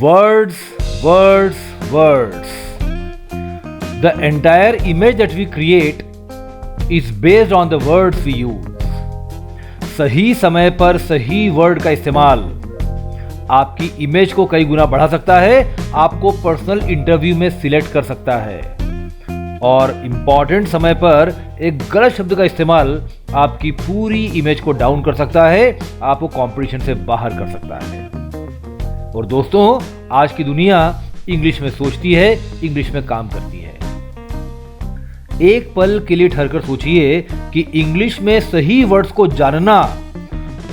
Words, words, words. The entire image that we create is based on the words we use. सही समय पर सही word का इस्तेमाल आपकी इमेज को कई गुना बढ़ा सकता है, आपको पर्सनल इंटरव्यू में सिलेक्ट कर सकता है, और इंपॉर्टेंट समय पर एक गलत शब्द का इस्तेमाल आपकी पूरी इमेज को डाउन कर सकता है, आपको कंपटीशन से बाहर कर सकता है। और दोस्तों, आज की दुनिया इंग्लिश में सोचती है, इंग्लिश में काम करती है। एक पल के लिए ठहरकर सोचिए कि इंग्लिश में सही वर्ड्स को जानना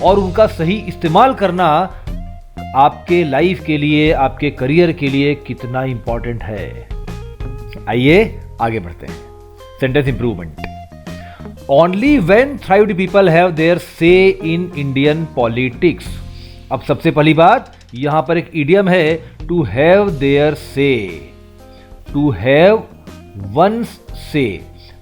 और उनका सही इस्तेमाल करना आपके लाइफ के लिए, आपके करियर के लिए कितना इंपॉर्टेंट है। आइए आगे बढ़ते हैं। Sentence improvement. Only when thrived people have their say in Indian politics. अब सबसे पहली बात, यहां पर एक इडियम है, टू हैव देयर से। टू हैव वंस से।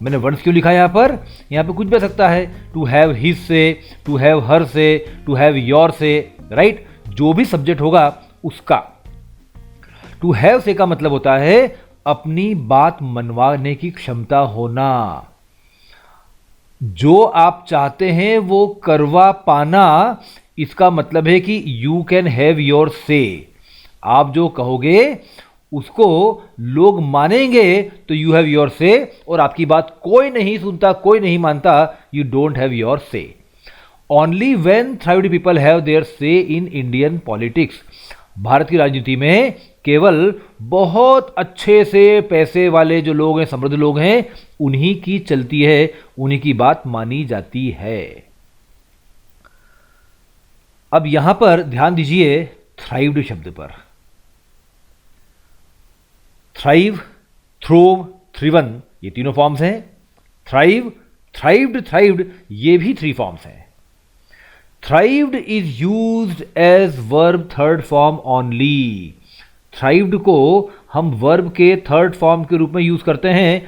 मैंने वंस क्यों लिखा है यहां पे कुछ भी हो सकता है। टू हैव हिज से, टू हैव हर से, टू हैव योर से, राइट। जो भी सब्जेक्ट होगा उसका। टू हैव से का मतलब होता है अपनी बात मनवाने की क्षमता होना। जो आप चाहते हैं वो करवा पाना, इसका मतलब है कि यू कैन हैव योर से। आप जो कहोगे उसको लोग मानेंगे तो यू हैव योर से, और आपकी बात कोई नहीं सुनता, कोई नहीं मानता, you don't have your say. Only when thrived people have their say in Indian politics. Bharat की राजनीति में केवल बहुत अच्छे से पैसे वाले जो लोग हैं, समृद्ध लोग हैं, उन्हीं की चलती है, उन्हीं की बात मानी जाती है। अब यहां पर ध्यान दीजिए थ्राइव्ड शब्द पर। थ्राइव, थ्रोव, थ्रिवन, ये तीनों फॉर्म्स हैं। थ्राइव, थ्राइव्ड, थ्राइव्ड, ये भी 3 फॉर्म्स हैं। Thrived is used as verb third form only. Thrived को हम वर्ब के थर्ड फॉर्म के रूप में यूज करते हैं।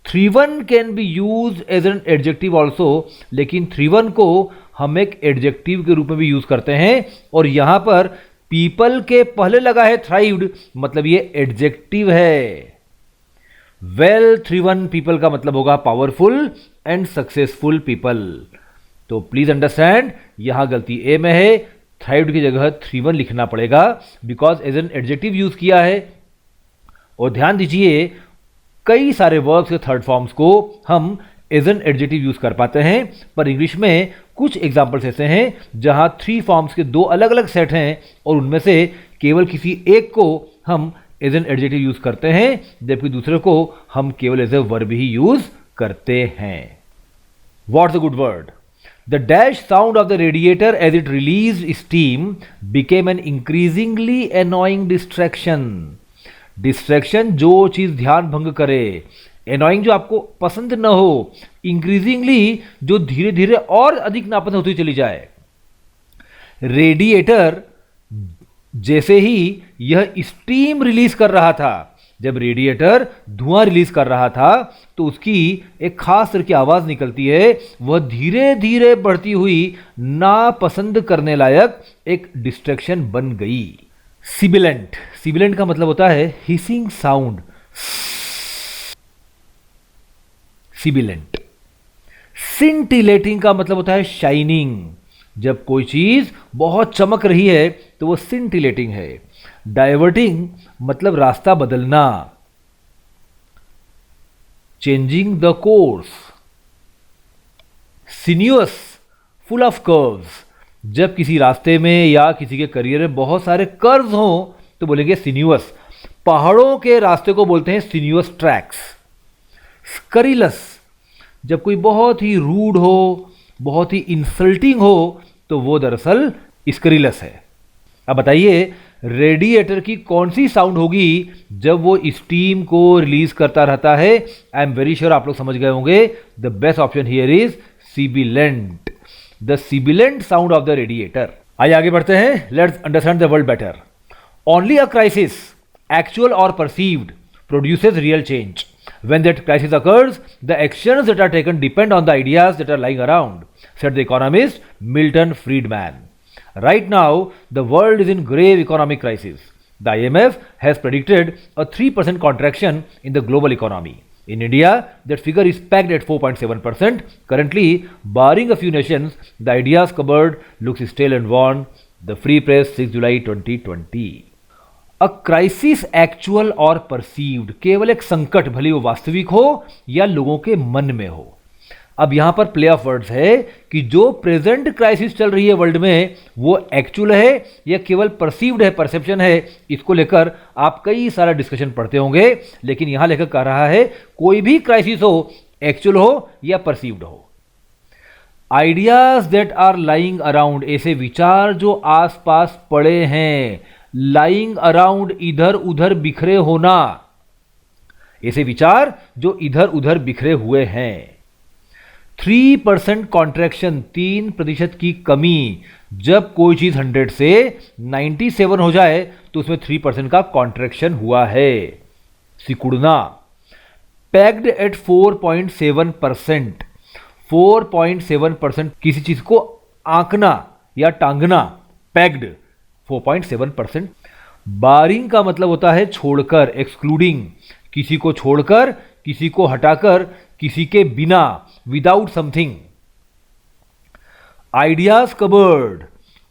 Thriven can be use as an adjective also, लेकिन थ्रिवन को हम एक एडजेक्टिव के रूप में भी यूज करते हैं, और यहां पर पीपल के पहले लगा है थ्राइव्ड, मतलब ये एडजेक्टिव है। वेल थ्रिवन पीपल का मतलब होगा पावरफुल एंड सक्सेसफुल पीपल। तो प्लीज अंडरस्टैंड, यहां गलती ए में है, थ्राइव्ड की जगह थ्रिवन लिखना पड़ेगा, because as an adjective use किया है। और ध्यान दीजिए, कई सारे वर्ब्स के थर्ड फॉर्म्स को हम एज एन एडजेक्टिव यूज कर पाते हैं, पर इंग्लिश में कुछ एग्जाम्पल्स ऐसे हैं जहां 3 फॉर्म्स के 2 अलग अलग सेट हैं, और उनमें से केवल किसी एक को हम एज एन एडजेक्टिव यूज करते हैं, जबकि दूसरे को हम केवल एज ए वर्ब ही यूज करते हैं। What's a good word? The dash sound of the radiator as it released steam became an increasingly annoying distraction. Distraction, जो चीज ध्यान भंग करे। Annoying, जो आपको पसंद न हो। Increasingly, जो धीरे धीरे और अधिक नापसंद होती चली जाए। रेडिएटर, जैसे ही यह स्टीम रिलीज कर रहा था, जब रेडिएटर धुआं रिलीज कर रहा था तो उसकी एक खास तरह की आवाज निकलती है, वह धीरे धीरे बढ़ती हुई नापसंद करने लायक एक डिस्ट्रैक्शन बन गई। सिबिलेंट, सिबिलेंट का मतलब होता है हिसिंग साउंड। सिबिलेंट। सिंटिलेटिंग का मतलब होता है शाइनिंग। जब कोई चीज बहुत चमक रही है तो वो सिंटिलेटिंग है। डाइवर्टिंग मतलब रास्ता बदलना। Changing the course. Sinuous, full of curves. जब किसी रास्ते में या किसी के करियर में बहुत सारे कर्व्स हों तो बोलेंगे सिन्यूअस। पहाड़ों के रास्ते को बोलते हैं सिन्यूअस ट्रैक्स। स्करिलस, जब कोई बहुत ही रूड हो, बहुत ही इंसल्टिंग हो, तो वो दरअसल स्करिलस है। अब बताइए, रेडिएटर की कौन सी साउंड होगी जब वो स्टीम को रिलीज करता रहता है? आई एम वेरी श्योर आप लोग समझ गए होंगे। The best option here is sibilant. The sibilant sound of the radiator. आइए आगे बढ़ते हैं। Let's understand the world better. Only a crisis, actual और perceived, produces real change. When that crisis occurs, the actions that are taken depend on the ideas that are lying around, said the economist Milton Friedman. Right now, the world is in grave economic crisis. The IMF has predicted a 3% contraction in the global economy. In India, that figure is pegged at 4.7%. Currently, barring a few nations, the ideas cupboard looks stale and worn. The Free Press, 6 July 2020. A crisis actual और perceived, केवल एक संकट, भले वो वास्तविक हो या लोगों के मन में हो। अब यहां पर प्ले ऑफ वर्ड्स है कि जो प्रेजेंट क्राइसिस चल रही है वर्ल्ड में वो एक्चुअल है या केवल परसीव्ड है, परसेप्शन है। इसको लेकर आप कई सारा डिस्कशन पढ़ते होंगे, लेकिन यहां लेकर कह रहा है कोई भी क्राइसिस हो, एक्चुअल हो या परसीव्ड हो। Ideas that are lying around, ऐसे विचार जो आसपास पड़े हैं। लाइंग अराउंड, इधर उधर बिखरे होना, ऐसे विचार जो इधर उधर बिखरे हुए हैं। 3% कॉन्ट्रैक्शन, 3% की कमी। जब कोई चीज 100 से 97 हो जाए तो उसमें 3% का कॉन्ट्रैक्शन हुआ है, सिकुड़ना। पैक्ड एट 4.7%, 4.7% किसी चीज को आंकना या टांगना, पैक्ड 4.7%। बारिंग का मतलब होता है छोड़कर, एक्सक्लूडिंग, किसी को छोड़कर, किसी को हटाकर, किसी के बिना, without something. Ideas cupboard,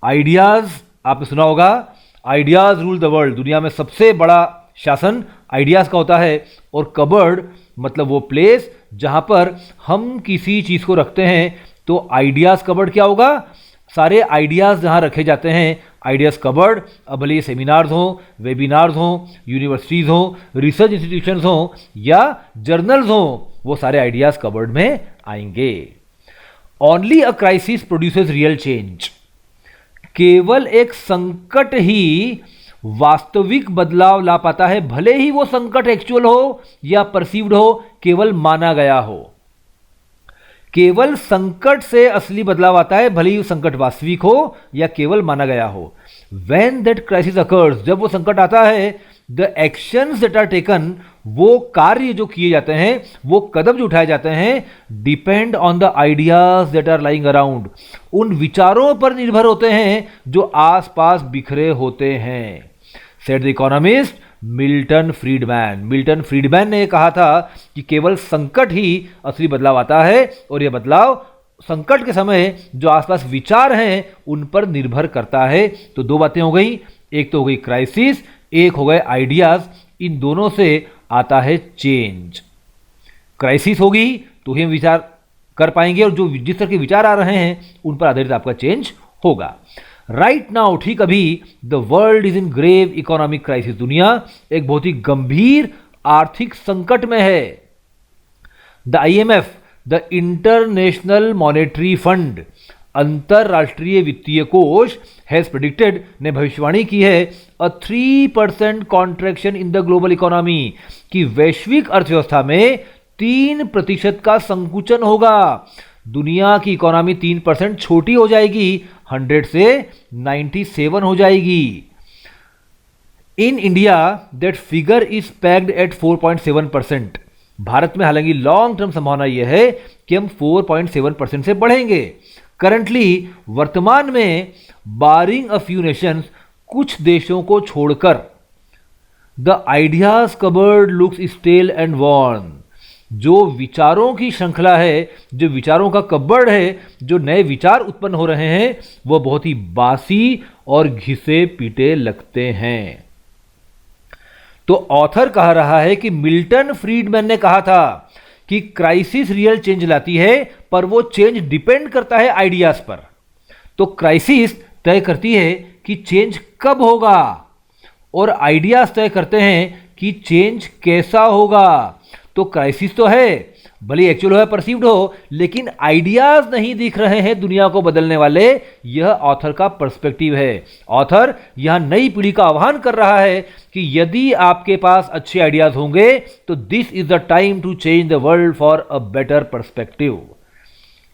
ideas आपने सुना होगा, आइडियाज रूल द वर्ल्ड, दुनिया में सबसे बड़ा शासन आइडियाज का होता है। और कबर्ड मतलब वो प्लेस जहां पर हम किसी चीज को रखते हैं, तो आइडियाज कबर्ड क्या होगा? सारे आइडियाज जहां रखे जाते हैं, आइडियाज कबर्ड। अब भले ये सेमिनार्स हो, वेबिनार्स हो, यूनिवर्सिटीज हो, रिसर्च इंस्टीट्यूशंस हो या जर्नल्स हो, वो सारे आइडियाज कबर्ड में आएंगे। Only a crisis produces real change, केवल एक संकट ही वास्तविक बदलाव ला पाता है, भले ही वो संकट एक्चुअल हो या परसीव्ड हो, केवल माना गया हो। केवल संकट से असली बदलाव आता है, भले ही संकट वास्तविक हो या केवल माना गया हो। When that crisis occurs, जब वो संकट आता है, the actions that are taken, वो कार्य जो किए जाते हैं, वो कदम जो उठाए जाते हैं, depend on the ideas that are lying around, उन विचारों पर निर्भर होते हैं जो आसपास बिखरे होते हैं। Said the economist Milton Friedman. Milton Friedman ने कहा था कि केवल संकट ही असली बदलाव आता है, और यह बदलाव संकट के समय जो आसपास विचार हैं उन पर निर्भर करता है। तो दो बातें हो गई, एक तो हो गई क्राइसिस, एक हो गए आइडियाज। इन दोनों से आता है चेंज। क्राइसिस होगी तो ही हम विचार कर पाएंगे, और जो जिस तरह के विचार आ रहे हैं उन पर आधारित आपका चेंज होगा। राइट नाउ, ठीक अभी, the world is in grave economic crisis, दुनिया एक बहुत ही गंभीर आर्थिक संकट में है। The IMF, the International Monetary Fund, अंतरराष्ट्रीय वित्तीय कोष, हैज प्रेडिक्टेड, ने भविष्यवाणी की है, a 3% contraction in the global economy, कि वैश्विक अर्थव्यवस्था में 3% का संकुचन होगा। दुनिया की इकोनॉमी 3% छोटी हो जाएगी, 100 से 97 हो जाएगी। In India that figure is packed at 4.7%। भारत में हालांकि लॉन्ग टर्म संभावना यह है कि हम 4.7% से बढ़ेंगे। करंटली, वर्तमान में, बारिंग अ फ्यू नेशंस, कुछ देशों को छोड़कर, the ideas covered looks stale and worn, जो विचारों की श्रृंखला है, जो विचारों का कब्बड़ है, जो नए विचार उत्पन्न हो रहे हैं, वो बहुत ही बासी और घिसे पीटे लगते हैं। तो ऑथर कह रहा है कि मिल्टन फ्रीडमैन ने कहा था कि क्राइसिस रियल चेंज लाती है, पर वो चेंज डिपेंड करता है आइडियाज पर। तो क्राइसिस तय करती है कि चेंज कब होगा, और आइडियाज तय करते हैं कि चेंज कैसा होगा। तो क्राइसिस तो है, भले एक्चुअल हो या परसीव्ड हो, लेकिन आइडियाज नहीं दिख रहे हैं दुनिया को बदलने वाले। यह ऑथर का पर्सपेक्टिव है। ऑथर यहां नई पीढ़ी का आह्वान कर रहा है कि यदि आपके पास अच्छे आइडियाज होंगे तो this is the time to change the world for a better perspective.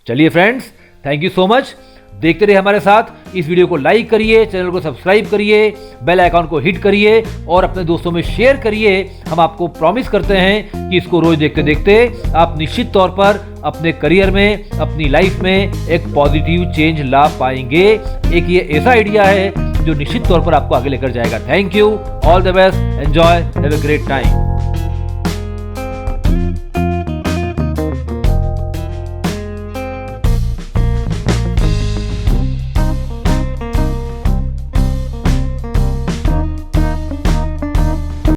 चलिए friends, thank you so much. देखते रहिए हमारे साथ। इस वीडियो को लाइक करिए, चैनल को सब्सक्राइब करिए, बेल आइकॉन को हिट करिए और अपने दोस्तों में शेयर करिए। हम आपको प्रॉमिस करते हैं कि इसको रोज देखते देखते आप निश्चित तौर पर अपने करियर में, अपनी लाइफ में एक पॉजिटिव चेंज ला पाएंगे। एक ये ऐसा आइडिया है जो निश्चित तौर पर आपको आगे लेकर जाएगा। Thank you, all the best, enjoy, have a great time.